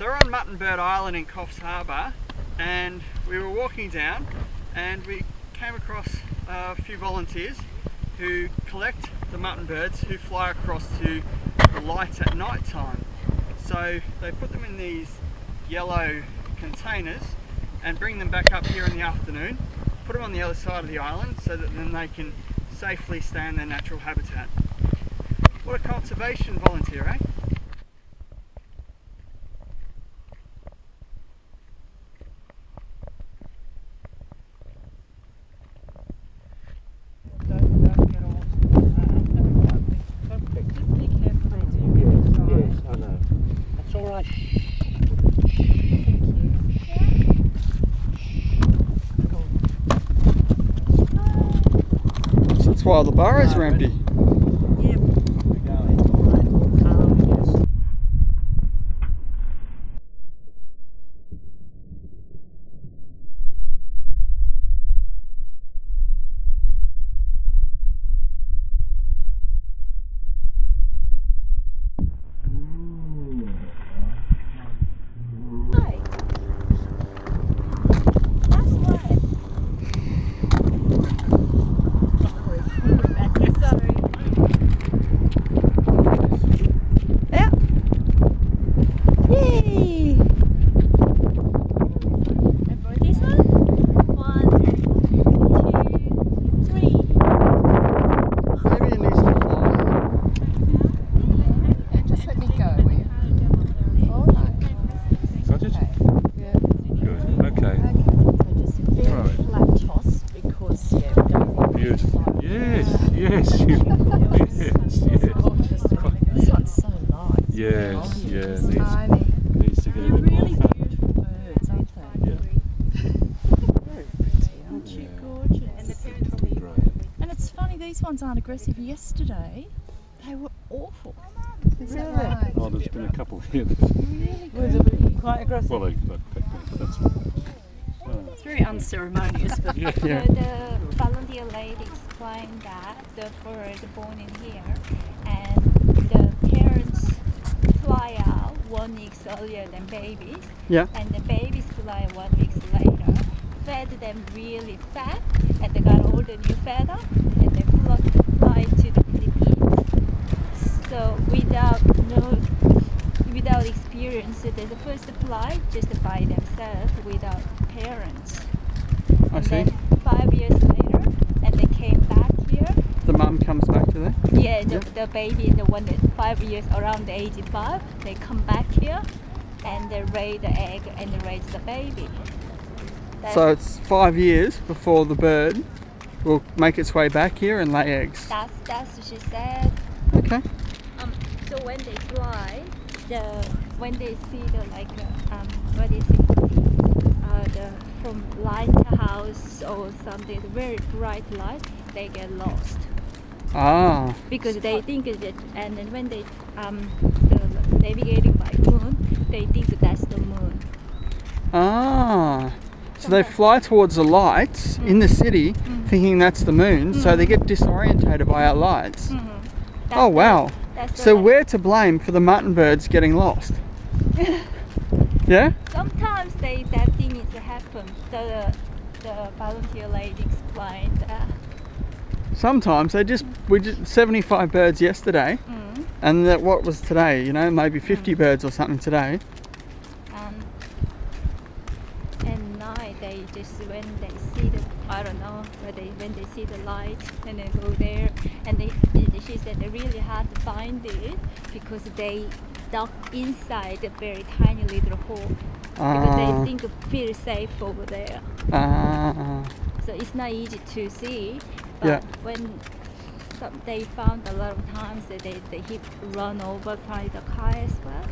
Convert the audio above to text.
So we're on Muttonbird Island in Coffs Harbour, and we were walking down and we came across a few volunteers who collect the mutton birds who fly across to the lights at night time. So they put them in these yellow containers and bring them back up here in the afternoon, put them on the other side of the island so that then they can safely stay in their natural habitat. What a conservation volunteer, eh? That's why the burrows are empty. Yes, yeah, needs to get a bit really more. beautiful birds, aren't they? Yeah. Very pretty, aren't you? Gorgeous. And the parents will be Great. And it's funny, these ones aren't aggressive. Yesterday, they were awful. Really? Right. Oh, there's been a couple here. Really Were good. they quite aggressive? Well, they pecked me, but that's fine. It's very unceremonious, but Yeah. The volunteer lady explained that the bird born in here and the parents fly out 1 week earlier than babies. Yeah. And the babies fly 1 week later. Fed them really fat and they got all the new feather and they fly to the Philippines. So without experience, they're the first flight just by themselves without parents. I And see. then 5 years later, and they came back here. The mum comes back to there. Yeah, the baby, the one that 5 years around the age 5, they come back here and they lay the egg and they raise the baby. So it's 5 years before the bird will make its way back here and lay eggs. That's what she said. Okay. So when they fly, when they see the what is it? The from lighthouse or something, the very bright light, they get lost. Ah. Because they think that, and then when they the navigating by moon, they think that's the moon. Ah. So they fly towards the lights in the city, thinking that's the moon, so they get disorientated by our lights. Oh wow. So we're to blame for the mutton birds getting lost. Yeah? Sometimes that thing is happen. The volunteer lady explained that. Sometimes we did 75 birds yesterday, and what was today? You know, maybe 50 birds or something today. And night they just when they see the when they see the light and they go there, and she said they really hard to find it because they dug inside a very tiny little hole because they think feel safe over there. So it's not easy to see, but when they found a lot of times that they hit run over by the car as well.